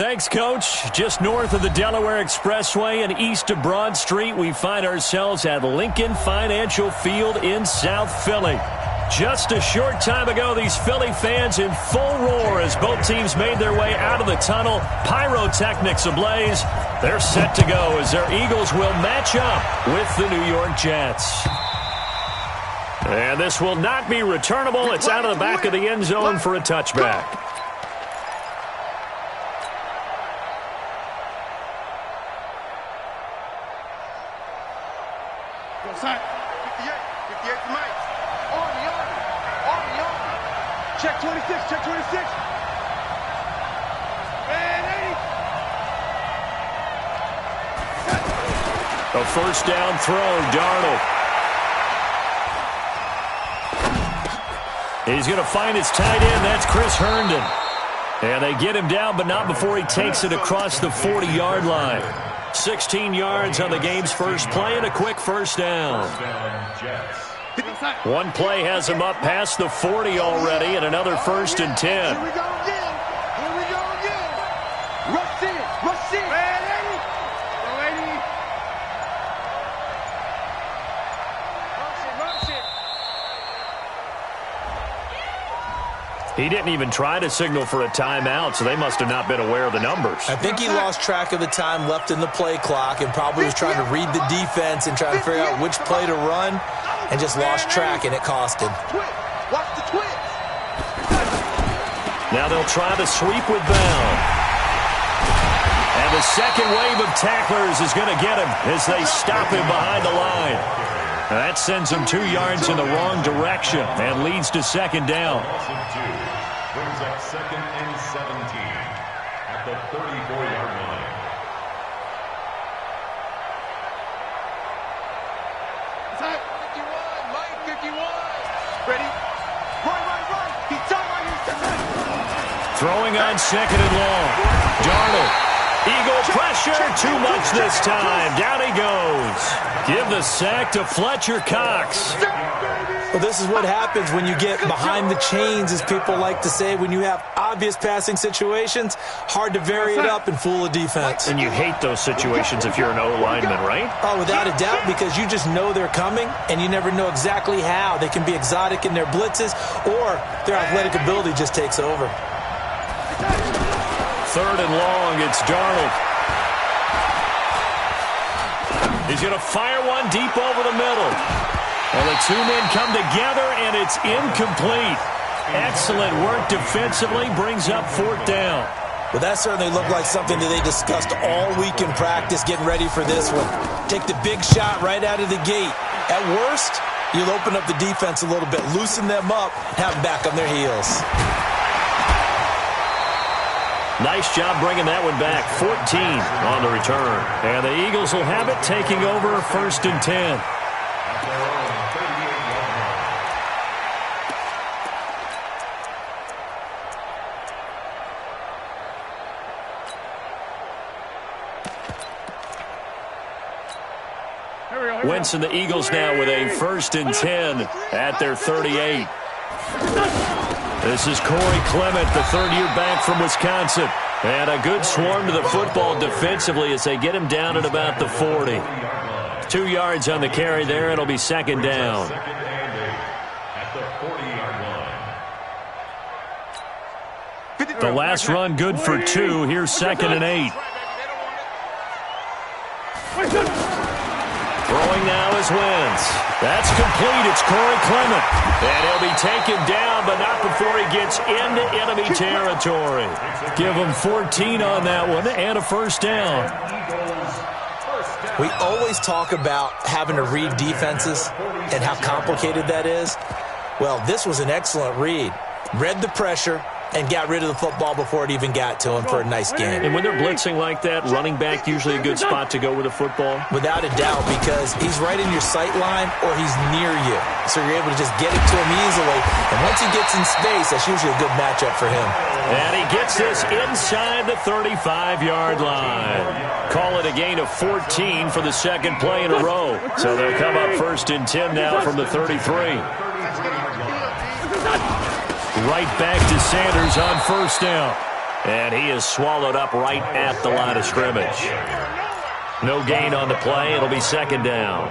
Thanks, Coach. Just north of the Delaware Expressway and east of Broad Street, we find ourselves at Lincoln Financial Field in South Philly. Just a short time ago, these Philly fans in full roar as both teams made their way out of the tunnel. Pyrotechnics ablaze. They're set to go as their Eagles will match up with the New York Jets. And this will not be returnable. It's out of the back of the end zone for a touchback. Check 26, check 26. And 80. A first down throw, Darnold. He's going to find his tight end. That's Chris Herndon. And they get him down, but not before he takes it across the 40-yard line. 16 yards on the game's first play and a quick first down. One play has him up past the 40 already and another 1st and 10. Here we go again. Here we go again. Rush in. Rush in. Man, 80. Go 80. Rush it. Rush it. He didn't even try to signal for a timeout, so they must have not been aware of the numbers. I think he lost track of the time left in the play clock and probably was trying to read the defense and try to figure out which play to run. And just lost track, and it cost him. Watch the twist. Now they'll try to sweep with Bell. And the second wave of tacklers is going to get him as they stop him behind the line. That sends him 2 yards in the wrong direction and leads to second down. Brings up 2nd and 17 at the 34-yard line. Ready? Right. He's done right. Throwing on 2nd and long. Darnold. Eagle pressure. Too much this time. Down he goes. Give the sack to Fletcher Cox. Well, this is what happens when you get behind the chains, as people like to say. When you have obvious passing situations, hard to vary it up and fool a defense. And you hate those situations if you're an O-lineman, right? Oh, without a doubt, because you just know they're coming, and you never know exactly how. They can be exotic in their blitzes, or their athletic ability just takes over. 3rd and long, it's Darnold. He's going to fire one deep over the middle. Well, the 2 men come together, and it's incomplete. Excellent work defensively, brings up 4th down. Well, that certainly looked like something that they discussed all week in practice, getting ready for this one. Take the big shot right out of the gate. At worst, you'll open up the defense a little bit, loosen them up, have them back on their heels. Nice job bringing that one back. 14 on the return. And the Eagles will have it, taking over 1st and 10. Wentz and the Eagles now with a 1st and 10 at their 38. This is Corey Clement, the 3rd-year back from Wisconsin. And a good swarm to the football defensively as they get him down at about the 40. 2 yards on the carry there. It'll be 2nd down. The last run good for 2. Here's 2nd and 8. Throwing now is Wentz. That's complete. It's Corey Clement. And he'll be taken down, but not before he gets into enemy territory. Give him 14 on that one and a 1st down. We always talk about having to read defenses and how complicated that is. Well, this was an excellent read. Read the pressure and got rid of the football before it even got to him for a nice game. And when they're blitzing like that, running back usually a good spot to go with the football? Without a doubt, because he's right in your sight line or he's near you. So you're able to just get it to him easily. And once he gets in space, that's usually a good matchup for him. And he gets this inside the 35-yard line. Call it a gain of 14 for the 2nd play in a row. So they'll come up 1st and 10 now from the 33. Right back to Sanders on 1st down. And he is swallowed up right at the line of scrimmage. No gain on the play. It'll be second down.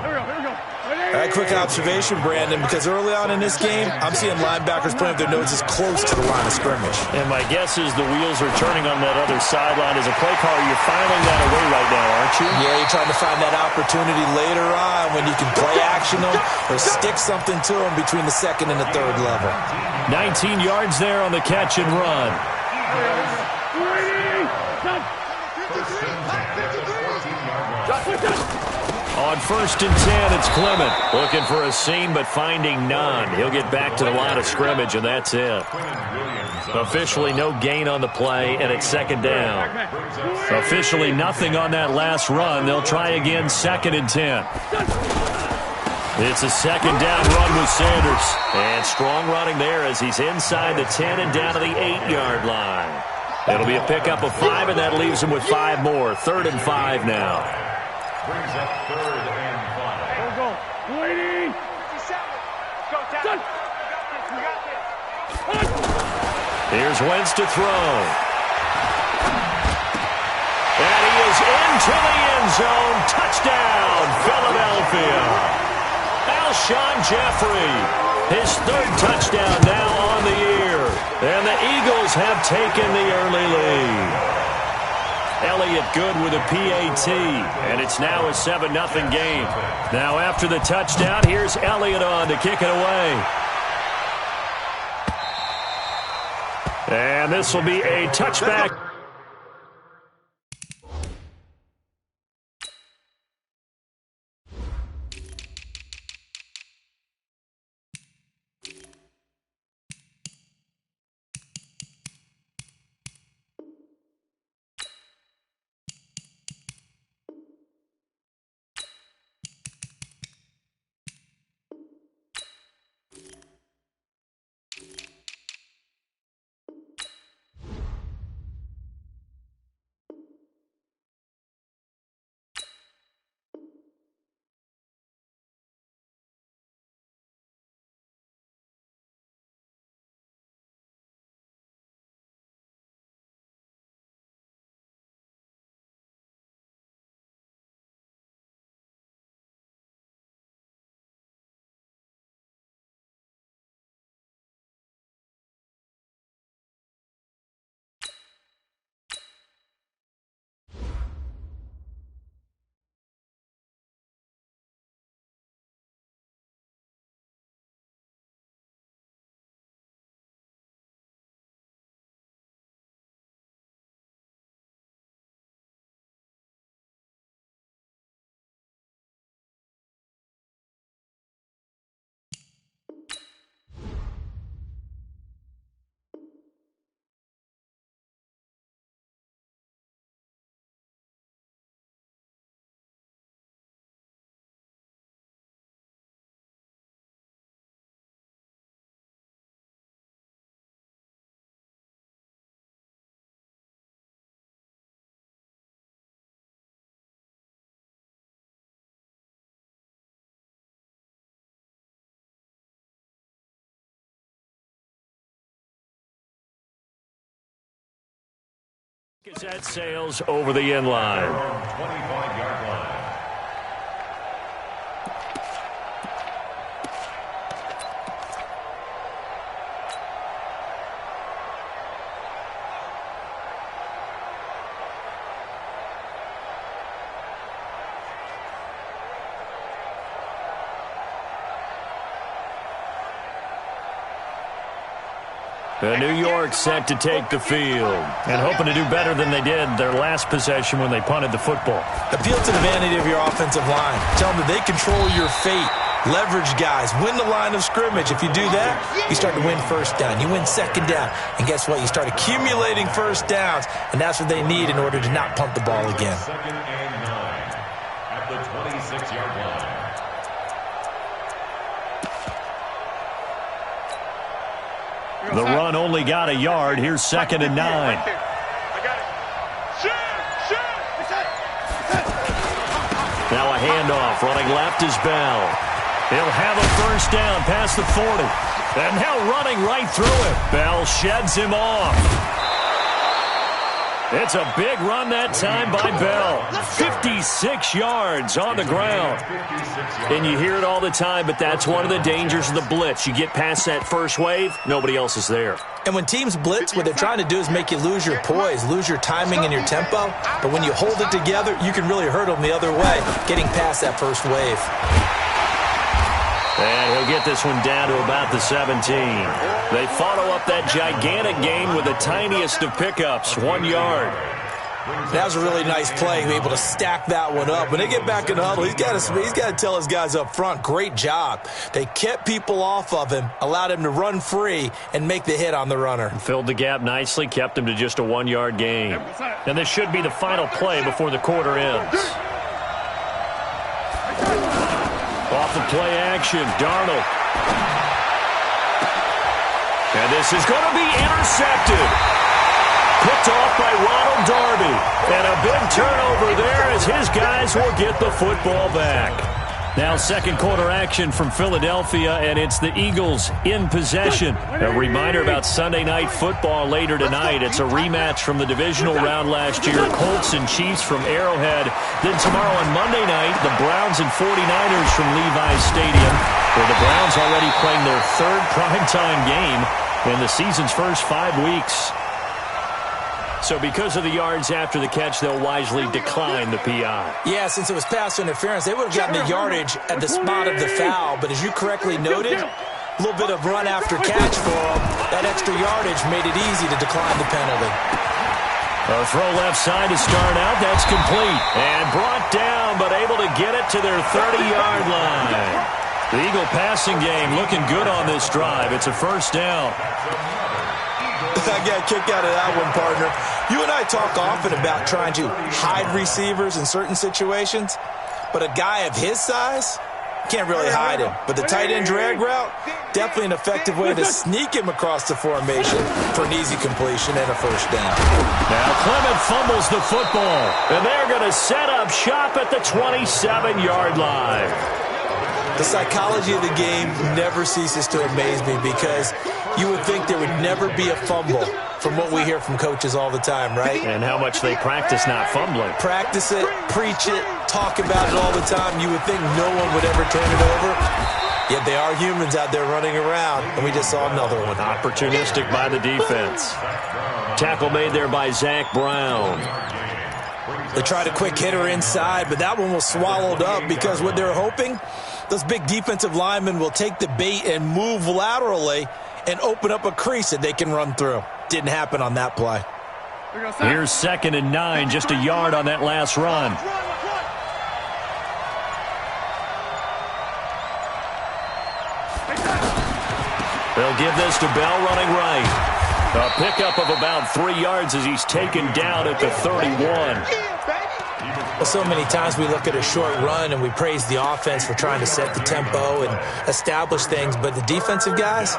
A quick observation, Brandon, because early on in this game, I'm seeing linebackers putting their noses close to the line of scrimmage. And my guess is the wheels are turning on that other sideline. As a play caller, you're filing that away right now, aren't you? Yeah, you're trying to find that opportunity later on when you can play action them or stick something to them between the second and the third level. 19 yards there on the catch and run. On 1st and 10, it's Clement. Looking for a seam, but finding none. He'll get back to the line of scrimmage, and that's it. Officially no gain on the play, and it's second down. Officially nothing on that last run. They'll try again, 2nd and 10. It's a second down run with Sanders. And strong running there as he's inside the 10 and down to the 8-yard line. It'll be a pickup of 5, and that leaves him with 5 more. 3rd and 5 now. Brings up 3rd and 5. Go. 57. Let's go, Tad. We got this. Here's Wentz to throw. And he is into the end zone. Touchdown, Philadelphia. Alshon Jeffrey, his 3rd touchdown now on the year. And the Eagles have taken the early lead. Elliott good with a PAT, and it's now a 7-0 game. Now after the touchdown, here's Elliott on to kick it away. And this will be a touchback. That sails over the end line. 25-yard line. New York set to take the field and hoping to do better than they did their last possession when they punted the football. Appeal to the vanity of your offensive line. Tell them that they control your fate. Leverage guys. Win the line of scrimmage. If you do that, you start to win 1st down. You win 2nd down. And guess what? You start accumulating 1st downs, and that's what they need in order to not punt the ball again. 2nd and 9 at the 26-yard line. The run only got a yard. Here's 2nd and 9. I got it. Now a handoff. Running left is Bell. He'll have a 1st down past the 40. And now running right through it. Bell sheds him off. It's a big run that time by Bell. 56 yards on the ground. And you hear it all the time, but that's one of the dangers of the blitz. You get past that first wave, nobody else is there. And when teams blitz, what they're trying to do is make you lose your poise, lose your timing and your tempo. But when you hold it together, you can really hurt them the other way, getting past that first wave. And he'll get this one down to about the 17. They follow up that gigantic gain with the tiniest of pickups, 1 yard. That was a really nice play, able to stack that one up. When they get back in the huddle, he's got to tell his guys up front, great job. They kept people off of him, allowed him to run free, and make the hit on the runner. Filled the gap nicely, kept him to just a 1 yard gain. And this should be the final play before the quarter ends. Off the play action, Darnold. And this is going to be intercepted. Picked off by Ronald Darby. And a big turnover there as his guys will get the football back. Now second quarter action from Philadelphia, and it's the Eagles in possession. A reminder about Sunday Night Football later tonight. It's a rematch from the divisional round last year. Colts and Chiefs from Arrowhead. Then tomorrow on Monday night, the Browns and 49ers from Levi's Stadium, where the Browns already playing their third primetime game in the season's first 5 weeks. So because of the yards after the catch, they'll wisely decline the PI. Yeah, since it was pass interference, they would have gotten the yardage at the spot of the foul. But as you correctly noted, a little bit of run after catch for them. That extra yardage made it easy to decline the penalty. A throw left side to start out. That's complete. And brought down, but able to get it to their 30-yard line. The Eagle passing game looking good on this drive. It's a first down. I got a kick out of that one, partner. You and I talk often about trying to hide receivers in certain situations, but a guy of his size can't really hide him. But the tight end drag route, definitely an effective way to sneak him across the formation for an easy completion and a first down. Now Clement fumbles the football, and they're going to set up shop at the 27-yard line. The psychology of the game never ceases to amaze me because you would think there would never be a fumble from what we hear from coaches all the time, right? And how much they practice not fumbling. Practice it, preach it, talk about it all the time. You would think no one would ever turn it over. Yet they are humans out there running around, and we just saw another one. Opportunistic by the defense. Tackle made there by Zach Brown. They tried a quick hitter inside, but that one was swallowed up because what they're hoping, those big defensive linemen will take the bait and move laterally and open up a crease that they can run through. Didn't happen on that play. Here's 2nd and 9, just a yard on that last run. They'll give this to Bell running right. A pickup of about 3 yards as he's taken down at the 31. Well, so many times we look at a short run and we praise the offense for trying to set the tempo and establish things, but the defensive guys,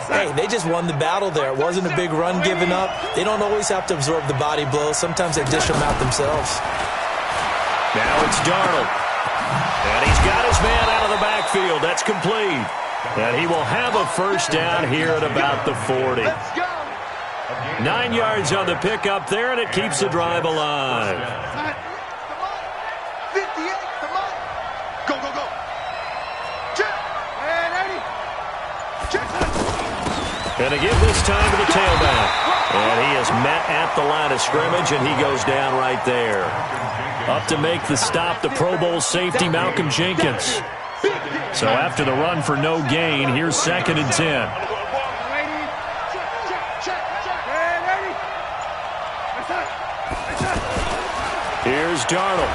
hey, they just won the battle there. It wasn't a big run given up. They don't always have to absorb the body blows. Sometimes they dish them out themselves. Now it's Darnold. And he's got his man out of the backfield. That's complete. And he will have a first down here at about the 40. 9 yards on the pickup there, and it keeps the drive alive. 58, come on. Go, go, go. Check. And 80. Check. And to give this time to the tailback. And he is met at the line of scrimmage, and he goes down right there. Up to make the stop, the Pro Bowl safety, Malcolm Jenkins. So after the run for no gain, here's 2nd and 10. Here's Darnold.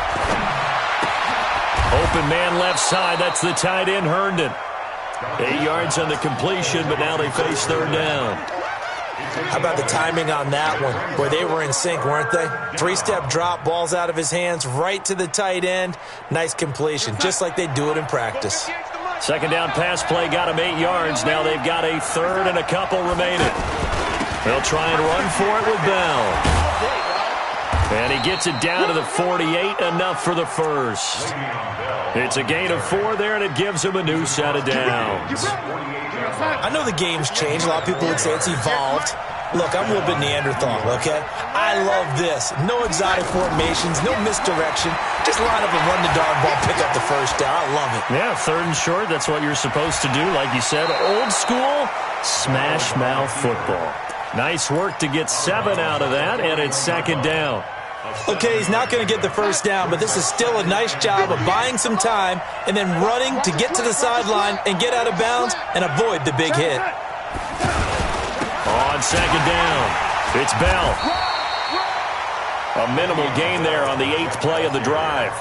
Open man left side. That's the tight end, Herndon. 8 yards on the completion, but now they face 3rd down. How about the timing on that one? Boy, they were in sync, weren't they? 3-step drop, balls out of his hands, right to the tight end. Nice completion, just like they do it in practice. 2nd down pass play got him 8 yards. Now they've got a 3rd and a couple remaining. They'll try and run for it with Bell. And he gets it down to the 48, enough for the first. It's a gain of 4 there, and it gives him a new set of downs. I know the game's changed. A lot of people would say it's evolved. Look, I'm a little bit Neanderthal, okay? I love this. No exotic formations, no misdirection. Just line up and run the darn ball, pick up the first down. I love it. Yeah, 3rd and short, that's what you're supposed to do. Like you said, old school, smash mouth football. Nice work to get 7 out of that, and it's 2nd down. Okay, he's not going to get the first down, but this is still a nice job of buying some time and then running to get to the sideline and get out of bounds and avoid the big hit. On 2nd down, it's Bell. A minimal gain there on the 8th play of the drive.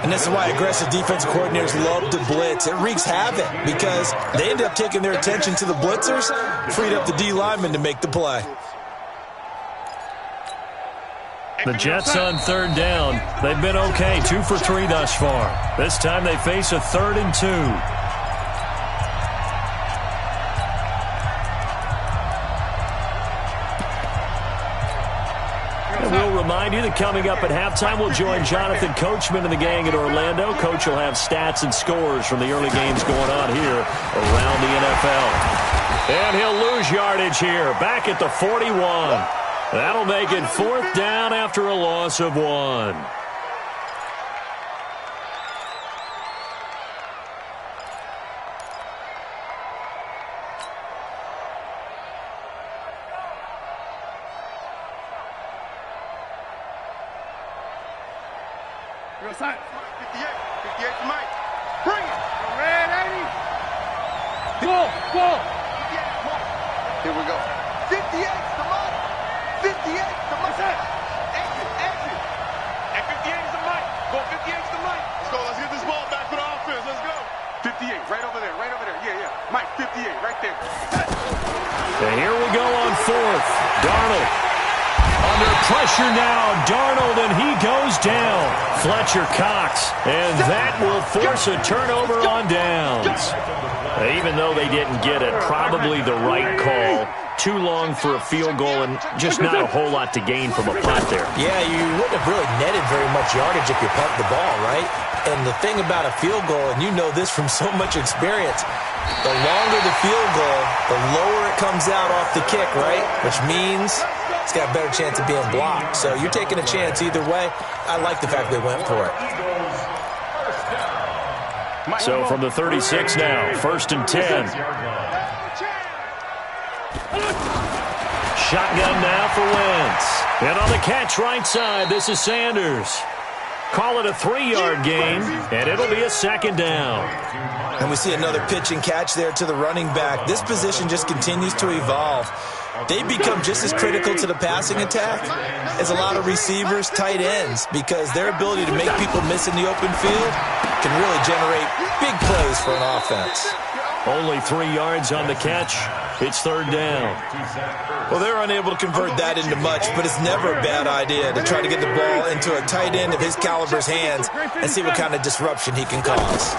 And this is why aggressive defensive coordinators love to blitz. It wreaks havoc because they end up taking their attention to the blitzers, freed up the D lineman to make the play. The Jets on 3rd down. They've been okay, 2 for 3 thus far. This time they face a 3rd and 2. We'll remind you that coming up at halftime, we'll join Jonathan Coachman and the gang at Orlando. Coach will have stats and scores from the early games going on here around the NFL. And he'll lose yardage here, back at the 41. That'll make it 4th down after a loss of 1. Real side. 58. 58 to Mike. Bring it. Red 80. Go. Here we go. 58 to Mike. 58 to Mike. Exit. And 58 to Mike. Go 58 to Mike. Let's go. Let's get this ball back for the offense. Let's go. 58. Right over there. Yeah. Mike, 58. Right there. And here we go on 4th. Darnold. Under pressure now, Darnold, and he goes down. Fletcher Cox, and that will force a turnover on downs. Even though they didn't get it, probably the right call. Too long for a field goal and just not a whole lot to gain from a punt there. Yeah, you wouldn't have really netted very much yardage if you punt the ball, right? And the thing about a field goal, and you know this from so much experience, the longer the field goal, the lower it comes out off the kick, right? Which means it's got a better chance of being blocked. So you're taking a chance either way. I like the fact they went for it. So from the 36 now, 1st and 10. Shotgun now for Wentz. And on the catch right side, this is Sanders. Call it a 3-yard gain, and it'll be a 2nd down. And we see another pitch and catch there to the running back. This position just continues to evolve. They become just as critical to the passing attack as a lot of receivers, tight ends, because their ability to make people miss in the open field can really generate big plays for an offense. Only 3 yards on the catch. It's 3rd down. Well, they're unable to convert that into much, but it's never a bad idea to try to get the ball into a tight end of his caliber's hands and see what kind of disruption he can cause.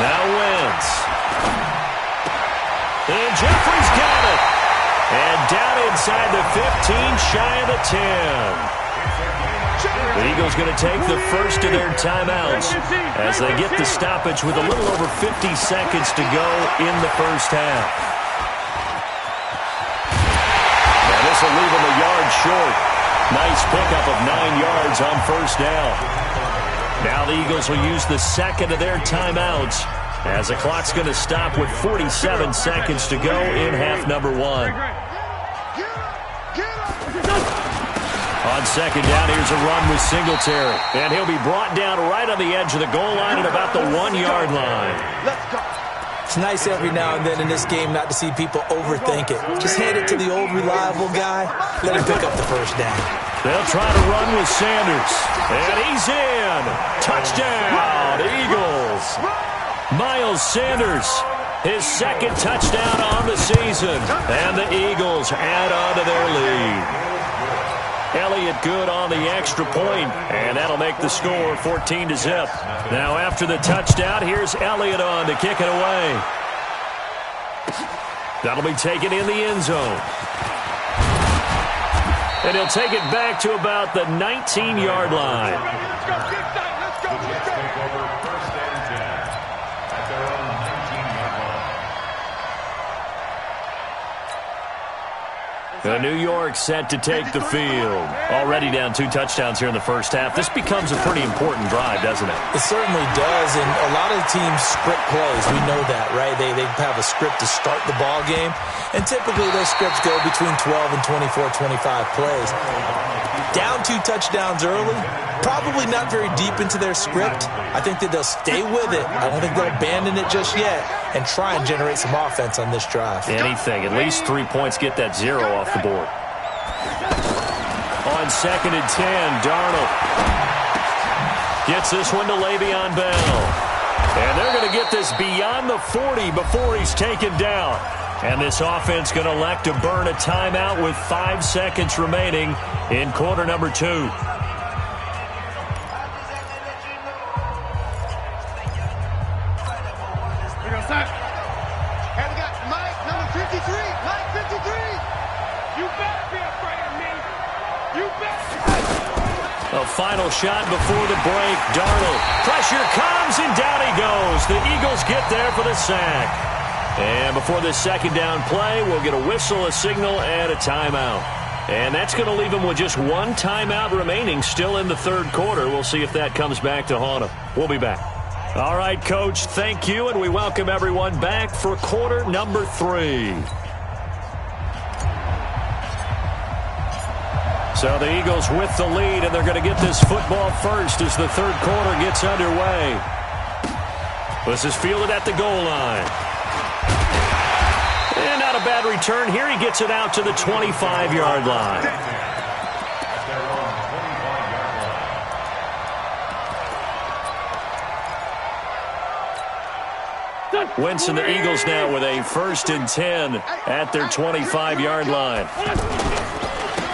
Now Wentz. And Jeffrey's got it. And down inside the 15, shy of the 10. The Eagles going to take the first of their timeouts as they get the stoppage with a little over 50 seconds to go in the first half. And this will leave them a yard short. Nice pickup of 9 yards on 1st down. Now the Eagles will use the second of their timeouts as the clock's going to stop with 47 seconds to go in half number 1. On 2nd down, here's a run with Singletary. And he'll be brought down right on the edge of the goal line at about the 1-yard line. It's nice every now and then in this game not to see people overthink it. Just hand it to the old reliable guy. Let him pick up the first down. They'll try to run with Sanders. And he's in. Touchdown, Eagles. Miles Sanders, his 2nd touchdown on the season. And the Eagles add on to their lead. Elliott good on the extra point, and that'll make the score 14-0. Now after the touchdown, here's Elliott on to kick it away. That'll be taken in the end zone. And he'll take it back to about the 19-yard line. Let's take over 1st and 10 at their own 19-yard line. New York set to take the field. Already down 2 touchdowns here in the first half. This becomes a pretty important drive, doesn't it? It certainly does, and a lot of teams script plays. We know that, right? They have a script to start the ball game, and typically those scripts go between 12 and 24, 25 plays. Down 2 touchdowns early, probably not very deep into their script. I think that they'll stay with it. I don't think they'll abandon it just yet and try and generate some offense on this drive. Anything. At least 3 points, get that 0 off the board. On 2nd and 10, Darnold gets this one to Le'Veon Bell. And they're going to get this beyond the 40 before he's taken down. And this offense going to elect to burn a timeout with 5 seconds remaining in quarter number 2. A final shot before the break. Darnold. Pressure comes, and down he goes. The Eagles get there for the sack. And before this second down play, we'll get a whistle, a signal, and a timeout. And that's going to leave them with just 1 timeout remaining still in the third quarter. We'll see if that comes back to haunt them. We'll be back. All right, Coach, thank you, and we welcome everyone back for quarter number 3. So the Eagles with the lead, and they're going to get this football first as the third quarter gets underway. This is fielded at the goal line. And not a bad return here. He gets it out to the 25-yard line. Winston, the Eagles now with a 1st and 10 at their 25-yard line.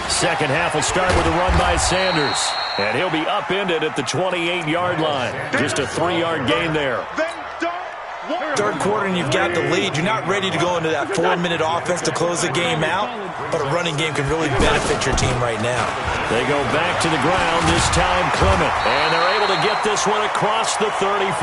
Second half will start with a run by Sanders. And he'll be upended at the 28-yard line. Just a 3-yard gain there. Third quarter and you've got the lead. You're not ready to go into that 4-minute offense to close the game out, but a running game can really benefit your team right now. They go back to the ground, this time Clement. And they're able to get this one across the 35.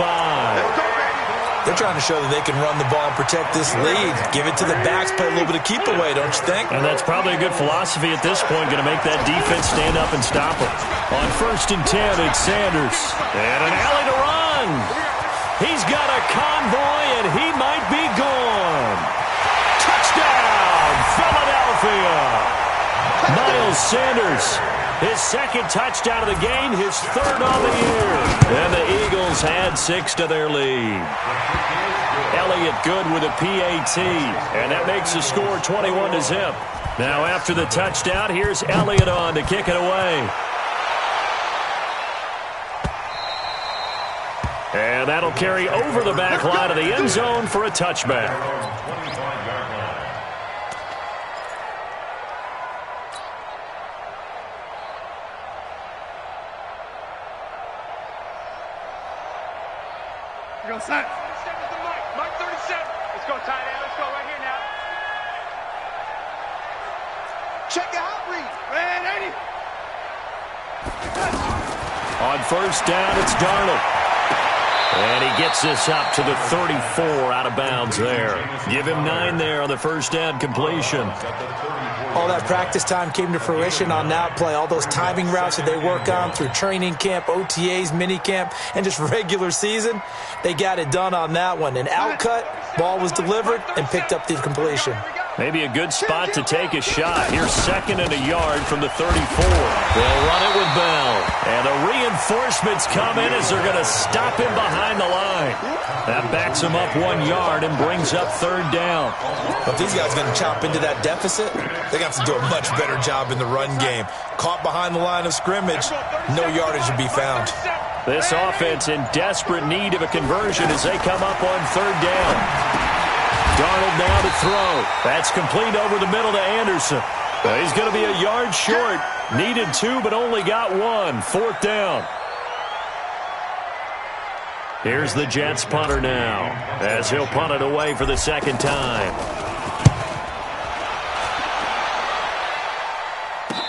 They're trying to show that they can run the ball and protect this lead. Give it to the backs, play a little bit of keep away, don't you think? And that's probably a good philosophy at this point, going to make that defense stand up and stop them. On 1st and 10, it's Sanders. And an alley to run. He's got a convoy, and he might be gone. Touchdown, Philadelphia. Miles Sanders, his 2nd touchdown of the game, his 3rd on the year. And the Eagles add 6 to their lead. Elliott good with a PAT, and that makes the score 21-0. Now after the touchdown, here's Elliott on to kick it away. And that'll carry over the back line of the end zone for a touchback. Go set. 37 to Mike. Mike 37. Let's go, tight end. Let's go right here now. Check out read. Man, 80. On 1st down, it's Darnold. And he gets this up to the 34 out of bounds there. Give him 9 there on the 1st down completion. All that practice time came to fruition on that play. All those timing routes that they work on through training camp, OTAs, minicamp, and just regular season, they got it done on that one. An outcut, ball was delivered, and picked up the completion. Maybe a good spot to take a shot. Here's 2nd and a yard from the 34. They'll run it with Bell. And the reinforcements come in as they're going to stop him behind the line. That backs him up 1 yard and brings up 3rd down. But if these guys are going to chop into that deficit, they're going to have to do a much better job in the run game. Caught behind the line of scrimmage, no yardage to be found. This offense in desperate need of a conversion as they come up on 3rd down. Darnold now to throw. That's complete over the middle to Anderson. Well, he's going to be a yard short. Needed 2, but only got 1. 4th down. Here's the Jets punter now as he'll punt it away for the 2nd time.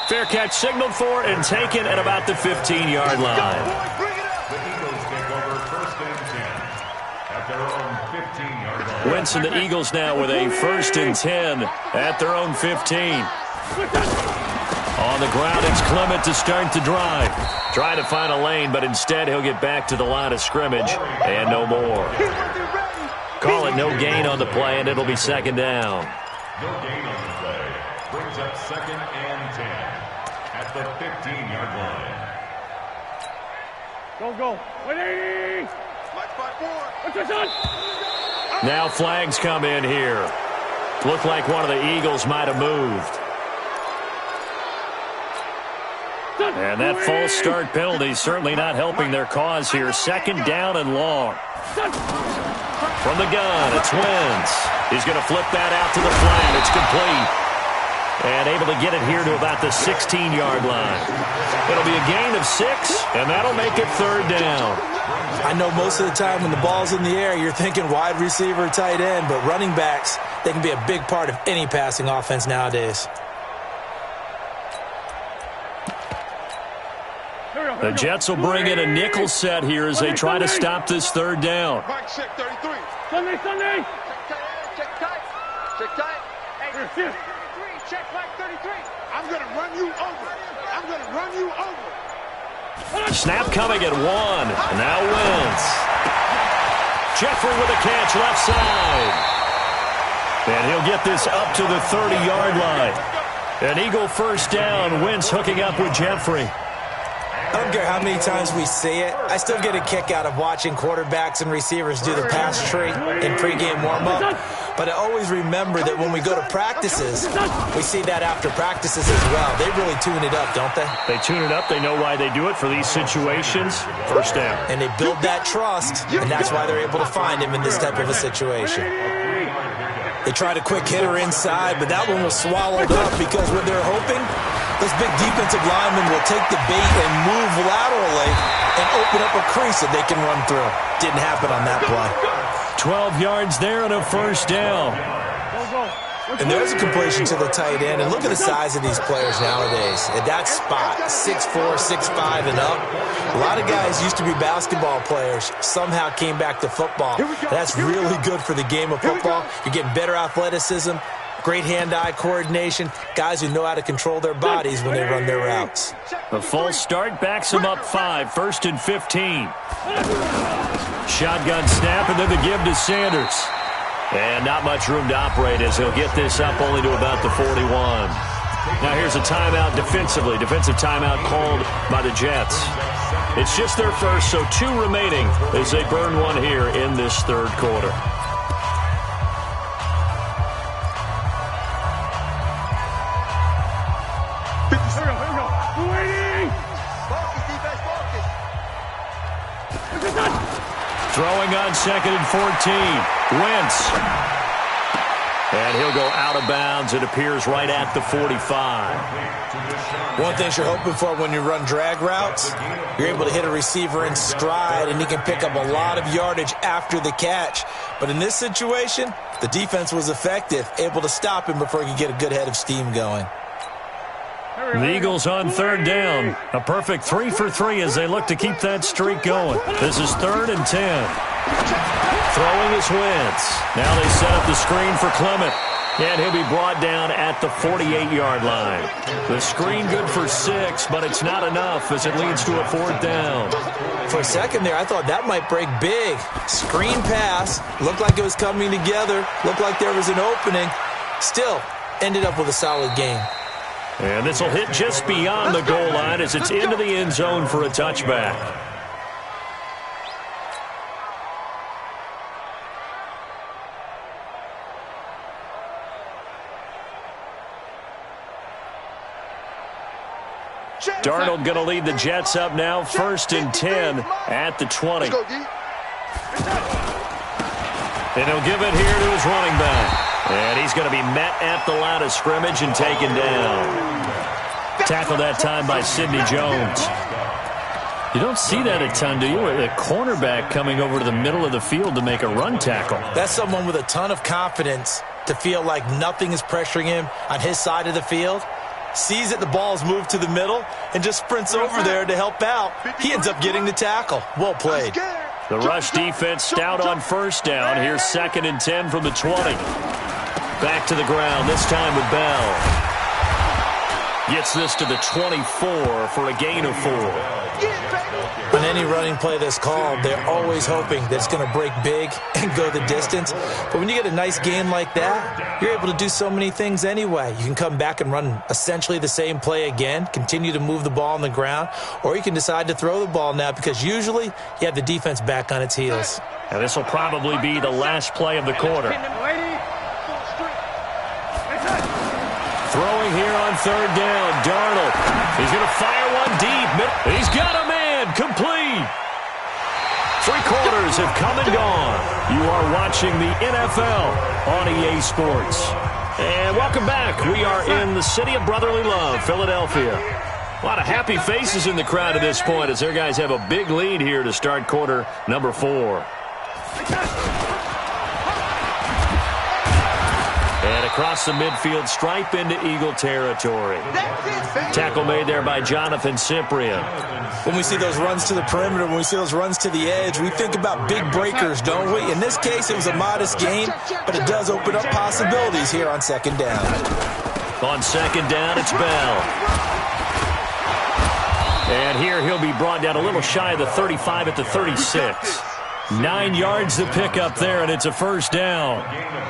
Fair catch signaled for and taken at about the 15-yard line. The Eagles take over 1st and 10 at their own 15-yard line. Winston, the Eagles now with a 1st and 10 at their own 15. On the ground, it's Clement to start the drive. Trying to find a lane, but instead he'll get back to the line of scrimmage and no more. Call it no gain on the play, and it'll be second down. No gain on the play. Brings up 2nd and 10 at the 15-yard line. Go. 180. What's your son? Now flags come in here. Looked like one of the Eagles might have moved. And that false start penalty certainly not helping their cause here. Second down and long. From the gun, it's Wentz. He's going to flip that out to the flat. It's complete. And able to get it here to about the 16-yard line. It'll be a gain of 6, and that'll make it third down. I know most of the time when the ball's in the air, you're thinking wide receiver, tight end, but running backs, they can be a big part of any passing offense nowadays. The Jets will bring in a nickel set here as they try to stop this third down. Mike, check 33. Sunday. Check tight. Hey, check Mike 33. I'm going to run you over. Snap coming at 1. Now Wentz. Jeffrey with a catch left side. And he'll get this up to the 30-yard line. An Eagle first down. Wentz hooking up with Jeffrey. I don't care how many times we see it. I still get a kick out of watching quarterbacks and receivers do the pass tree in pregame warm-up. But I always remember that when we go to practices, we see that after practices as well. They really tune it up, don't they? They tune it up. They know why they do it for these situations. First down. And they build that trust, and that's why they're able to find him in this type of a situation. They tried a quick hitter inside, but that one was swallowed up because what they're hoping, those big defensive linemen will take the bait and move laterally and open up a crease that they can run through. Didn't happen on that play. 12 yards there and a first down. And there's a completion to the tight end. And look at the size of these players nowadays. At that spot, 6'4", 6'5", and up. A lot of guys used to be basketball players. Somehow came back to football. That's really good for the game of football. You're getting better athleticism, great hand-eye coordination, guys who know how to control their bodies when they run their routes. The false start backs them up 5, 1st and 15. Shotgun snap, and then the give to Sanders. And not much room to operate as he'll get this up only to about the 41. Now here's a timeout defensively. Defensive timeout called by the Jets. It's just their first, so 2 remaining as they burn one here in this third quarter. Throwing on 2nd and 14. Wentz. And he'll go out of bounds. It appears right at the 45. One thing you're hoping for when you run drag routes, you're able to hit a receiver in stride, and he can pick up a lot of yardage after the catch. But in this situation, the defense was effective, able to stop him before he could get a good head of steam going. The Eagles on third down. A perfect 3 for 3 as they look to keep that streak going. This is 3rd and 10. Throwing is Wentz. Now they set up the screen for Clement. And he'll be brought down at the 48-yard line. The screen good for 6, but it's not enough as it leads to a 4th down. For a second there, I thought that might break big. Screen pass. Looked like it was coming together. Looked like there was an opening. Still, ended up with a solid game. And this will hit just beyond the goal line as it's into the end zone for a touchback. Darnold going to lead the Jets up now, 1st and 10 at the 20. And he'll give it here to his running back. And he's going to be met at the line of scrimmage and taken down. Tackled that time by Sidney Jones. You don't see that a ton, do you? A cornerback coming over to the middle of the field to make a run tackle. That's someone with a ton of confidence to feel like nothing is pressuring him on his side of the field. Sees that the ball's moved to the middle and just sprints over there to help out. He ends up getting the tackle. Well played. The rush defense stout on first down. Here's 2nd and 10 from the 20. Back to the ground, this time with Bell. Gets this to the 24 for a gain of 4. On any running play that's called, they're always hoping that it's going to break big and go the distance. But when you get a nice gain like that, you're able to do so many things anyway. You can come back and run essentially the same play again, continue to move the ball on the ground, or you can decide to throw the ball now because usually you have the defense back on its heels. And this will probably be the last play of the quarter. Throwing here on third down, Darnold. He's going to fire one deep. He's got a man, complete. 3 quarters have come and gone. You are watching the NFL on EA Sports. And welcome back. We are in the city of brotherly love, Philadelphia. A lot of happy faces in the crowd at this point as their guys have a big lead here to start quarter number 4. And across the midfield, stripe into Eagle territory. Tackle made there by Jonathan Cyprien. When we see those runs to the perimeter, when we see those runs to the edge, we think about big breakers, don't we? In this case, it was a modest gain, but it does open up possibilities here on second down. On second down, it's Bell. And here he'll be brought down a little shy of the 35 at the 36. 9 yards to pick up there, and it's a first down.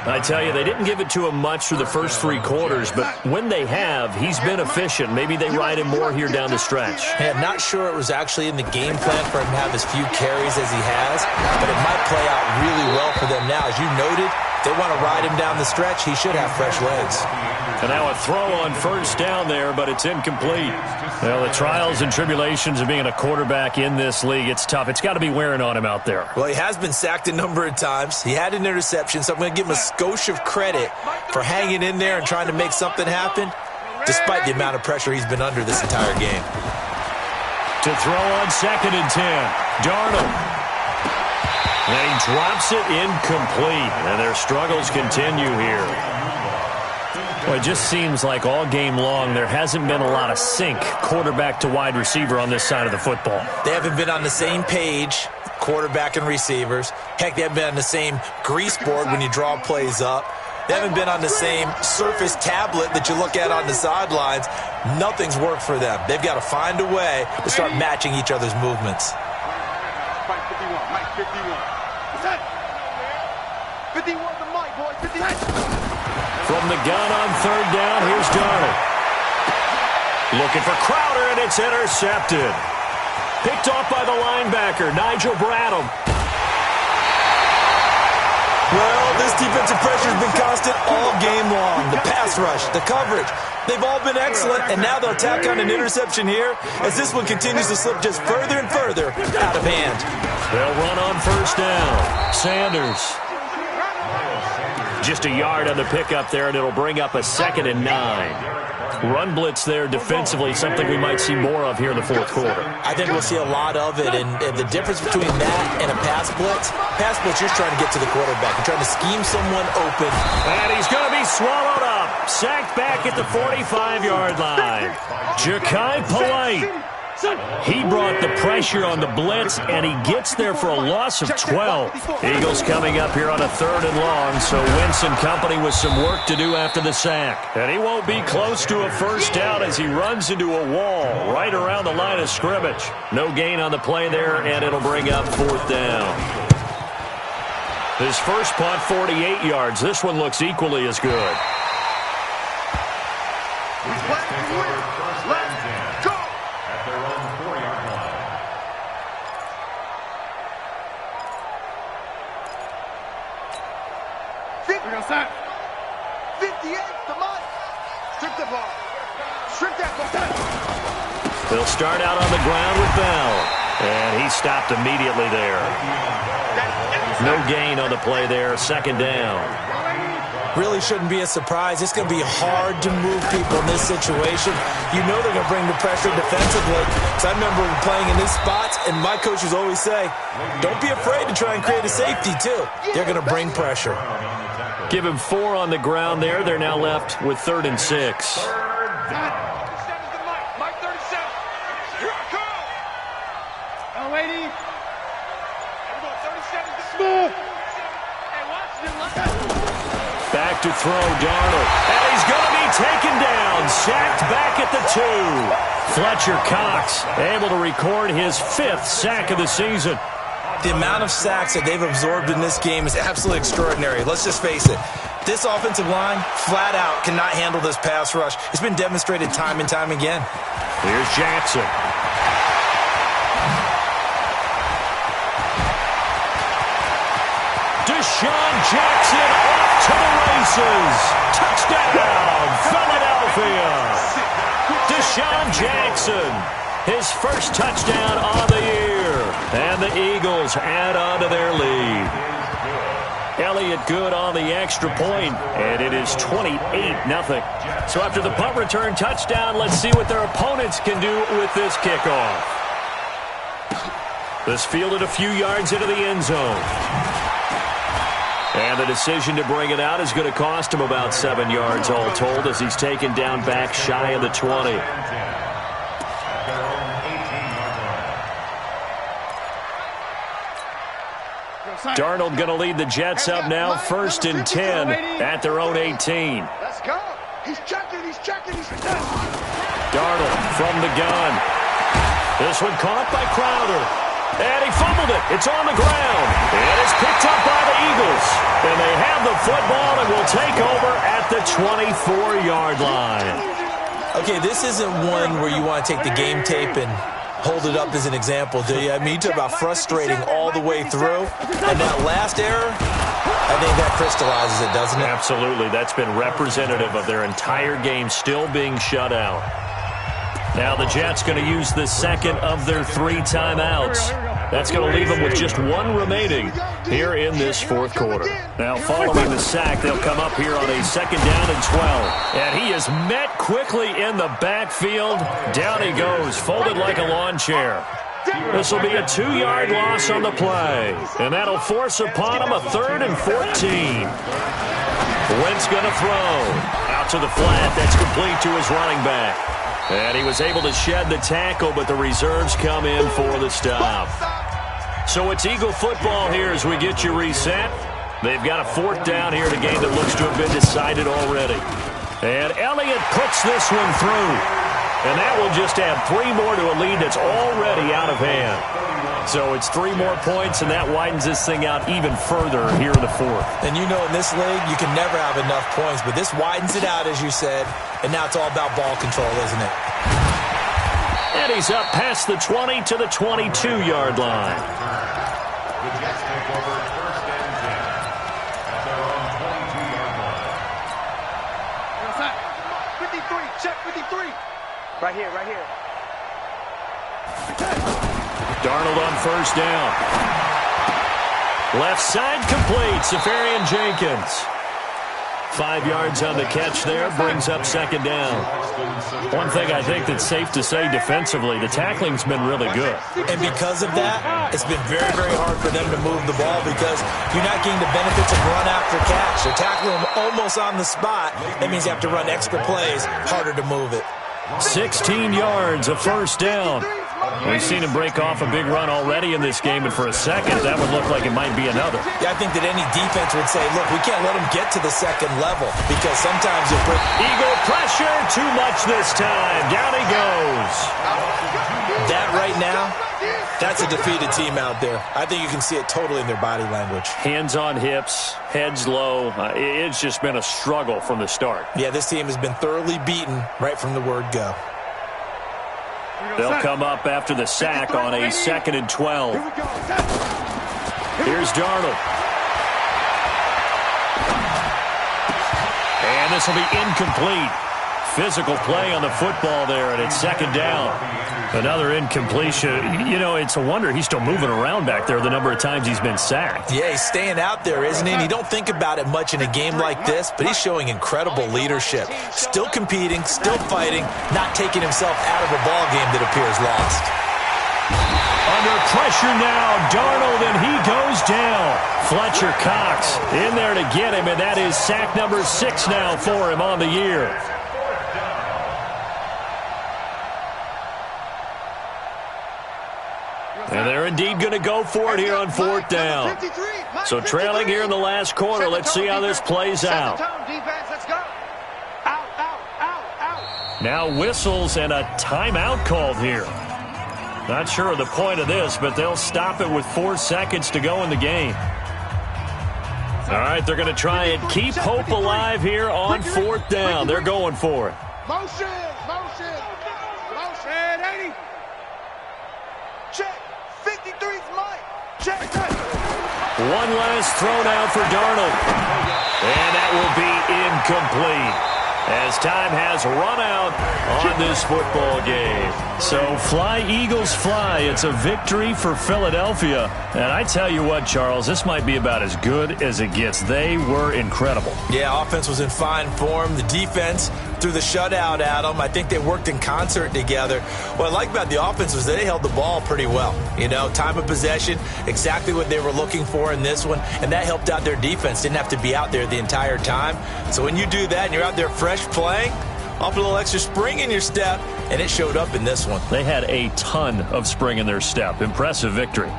I tell you, they didn't give it to him much through the first 3 quarters, but when they have, he's been efficient. Maybe they ride him more here down the stretch. Hey, I'm not sure it was actually in the game plan for him to have as few carries as he has, but it might play out really well for them now. As you noted, they want to ride him down the stretch. He should have fresh legs. And now a throw on first down there, but it's incomplete. Well, the trials and tribulations of being a quarterback in this league, it's tough. It's got to be wearing on him out there. Well, he has been sacked a number of times. He had an interception, so I'm going to give him a skosh of credit for hanging in there and trying to make something happen, despite the amount of pressure he's been under this entire game. To throw on second and 10, Darnold. And he drops it incomplete, and their struggles continue here. Well, it just seems like all game long there hasn't been a lot of sync quarterback to wide receiver on this side of the football. They haven't been on the same page, quarterback and receivers. Heck, they haven't been on the same grease board when you draw plays up. They haven't been on the same Surface tablet that you look at on the sidelines. Nothing's worked for them. They've got to find a way to start matching each other's movements. Mike 51, Mike 51. 51 the Mike, boy, 51. From the gun on third down, here's Darnold. Looking for Crowder, and it's intercepted. Picked off by the linebacker, Nigel Bradham. Well, this defensive pressure has been constant all game long. The pass rush, the coverage, they've all been excellent, and now they'll tack on an interception here as this one continues to slip just further and further out of hand. They'll run on first down. Sanders. Just a yard on the pickup there, and it'll bring up a 2nd and 9. Run blitz there defensively, something we might see more of here in the fourth quarter. I think we'll see a lot of it, and the difference between that and a pass blitz, you're trying to get to the quarterback. You're trying to scheme someone open. And he's going to be swallowed up. Sacked back at the 45-yard line. Ja'Kai Polite. He brought the pressure on the blitz, and he gets there for a loss of 12. Eagles coming up here on a 3rd and long, so Wentz and company with some work to do after the sack. And he won't be close to a first down as he runs into a wall right around the line of scrimmage. No gain on the play there, and it'll bring up 4th down. His first punt, 48 yards. This one looks equally as good. They'll start out on the ground with Bell. And he stopped immediately there. No gain on the play there. 2nd down. Really shouldn't be a surprise. It's going to be hard to move people in this situation. You know they're going to bring the pressure defensively. So I remember playing in these spots, and my coaches always say, don't be afraid to try and create a safety, too. They're going to bring pressure. Give him 4 on the ground there. They're now left with 3rd and 6. Back to throw, Darnold. And he's going to be taken down, sacked back at the 2. Fletcher Cox able to record his 5th sack of the season. The amount of sacks that they've absorbed in this game is absolutely extraordinary. Let's just face it. This offensive line, flat out, cannot handle this pass rush. It's been demonstrated time and time again. Here's Jackson. Deshaun Jackson off to the races. Touchdown, Philadelphia. Deshaun Jackson, his first touchdown on the year. And the Eagles add on to their lead. Elliott good on the extra point, and it is 28-0. So after the punt return touchdown, let's see what their opponents can do with this kickoff. This fielded a few yards into the end zone. And the decision to bring it out is going to cost him about 7 yards all told as he's taken down back shy of the 20. Darnold going to lead the Jets up now, 1st and 10 at their own 18. Let's go. He's checking. Darnold from the gun. This one caught by Crowder. And he fumbled it. It's on the ground. And it's picked up by the Eagles. And they have the football and will take over at the 24-yard line. Okay, this isn't one where you want to take the game tape and hold it up as an example, do you? I mean, you talk about frustrating all the way through. And that last error, I think that crystallizes it, doesn't it? Absolutely. That's been representative of their entire game still being shut out. Now the Jets going to use the second of their 3 timeouts. That's going to leave them with just 1 remaining here in this 4th quarter. Now following the sack, they'll come up here on a 2nd down and 12. And he is met quickly in the backfield. Down he goes, folded like a lawn chair. This will be a 2-yard loss on the play. And that'll force upon him a 3rd and 14. Wentz going to throw. Out to the flat. That's complete to his running back. And he was able to shed the tackle, but the reserves come in for the stop. So it's Eagle football here as we get you reset. They've got a 4th down here in a game that looks to have been decided already. And Elliott puts this one through. And that will just add 3 more to a lead that's already out of hand. So it's 3 more points, and that widens this thing out even further here in the 4th. And you know in this league, you can never have enough points, but this widens it out, as you said, and now it's all about ball control, isn't it? And he's up past the 20 to the 22-yard line. The Jets take over 1st and 10 at their own 22-yard line. 53, check 53. Right here. Darnold on 1st down. Left side complete, Safarian Jenkins. 5 yards on the catch there, brings up 2nd down. One thing I think that's safe to say defensively, the tackling's been really good. And because of that, it's been very, very hard for them to move the ball because you're not getting the benefits of run after catch. They're tackling them almost on the spot. That means you have to run extra plays, harder to move it. 16 yards, a 1st down. We've seen him break off a big run already in this game, and for a second, that would look like it might be another. Yeah, I think that any defense would say, look, we can't let him get to the 2nd level because sometimes you'll break. Eagle pressure, too much this time. Down he goes. That right now, that's a defeated team out there. I think you can see it totally in their body language. Hands on hips, heads low. It's just been a struggle from the start. Yeah, this team has been thoroughly beaten right from the word go. They'll come up after the sack on a 2nd and 12. Here's Darnold. And this will be incomplete. Physical play on the football there, and it's 2nd down. Another incompletion. You know, it's a wonder he's still moving around back there the number of times he's been sacked. Yeah, he's staying out there, isn't he? And you don't think about it much in a game like this, but he's showing incredible leadership. Still competing, still fighting, not taking himself out of a ball game that appears lost. Under pressure now, Darnold, and he goes down. Fletcher Cox in there to get him, and that is sack number 6 now for him on the year. And they're indeed going to go for it here on 4th down. So trailing here in the last quarter, let's see how this plays out. Now whistles and a timeout called here. Not sure of the point of this, but they'll stop it with 4 seconds to go in the game. All right, they're going to try and keep hope alive here on 4th down. They're going for it. Motion. Red 80. Check. 53's Mike. Check. One last thrown out for Darnold. And that will be incomplete, as time has run out on this football game. So fly, Eagles, fly. It's a victory for Philadelphia. And I tell you what, Charles, this might be about as good as it gets. They were incredible. Yeah, offense was in fine form. The defense threw the shutout at them. I think they worked in concert together. What I like about the offense was they held the ball pretty well. You know, time of possession, exactly what they were looking for in this one, and that helped out their defense. Didn't have to be out there the entire time. So when you do that and you're out there fresh playing, up a little extra spring in your step, and it showed up in this one. They had a ton of spring in their step. Impressive victory.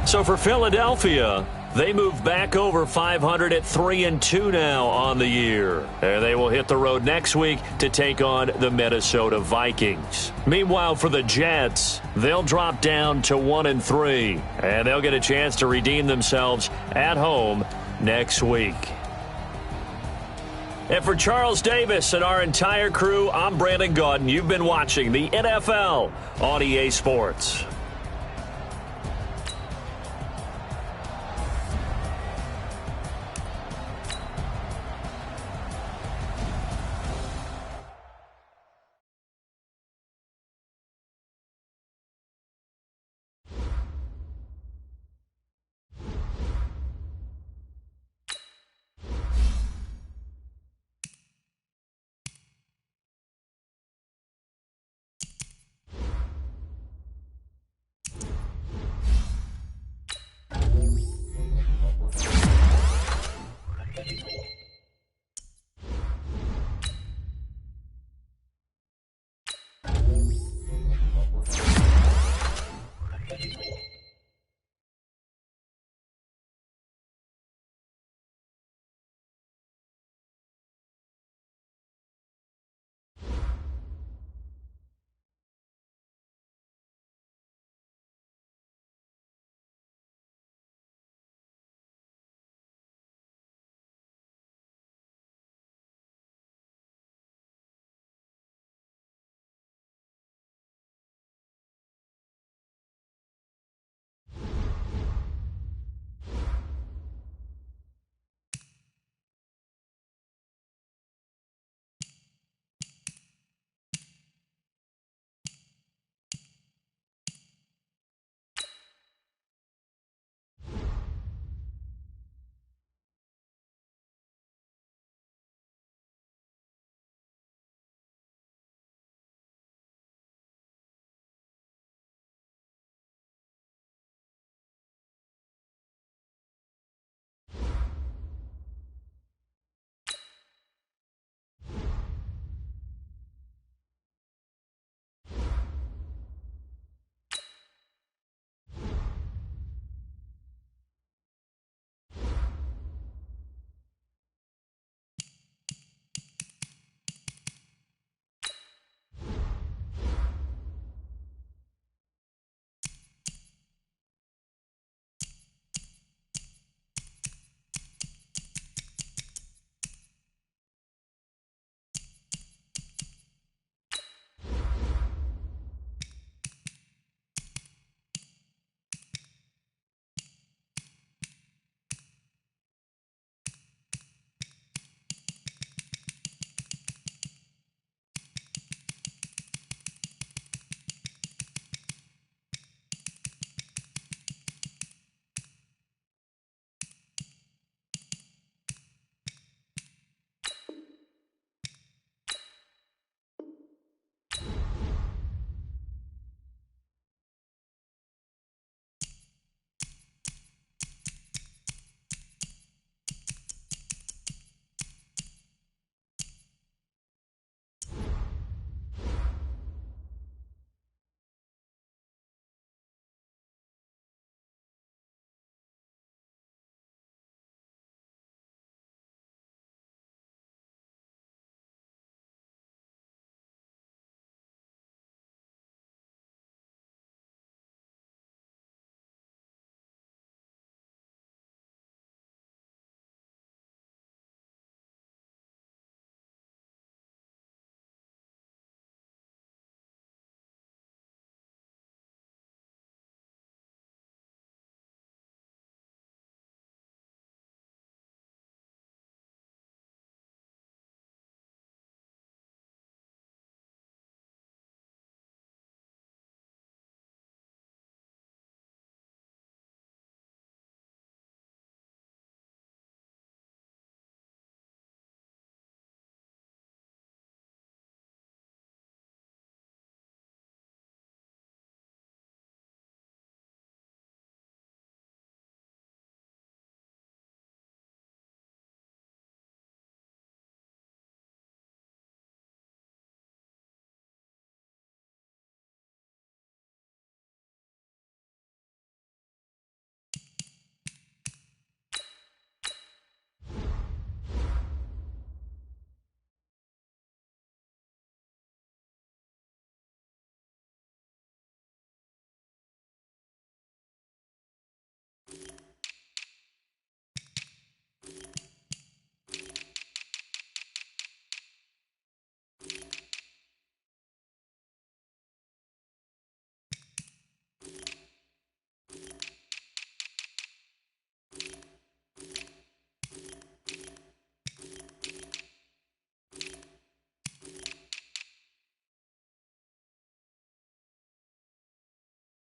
So for Philadelphia, they move back over 500 at 3-2 now on the year. And they will hit the road next week to take on the Minnesota Vikings. Meanwhile, for the Jets, they'll drop down to 1-3. And they'll get a chance to redeem themselves at home next week. And for Charles Davis and our entire crew, I'm Brandon Gaudin. You've been watching the NFL on EA Sports.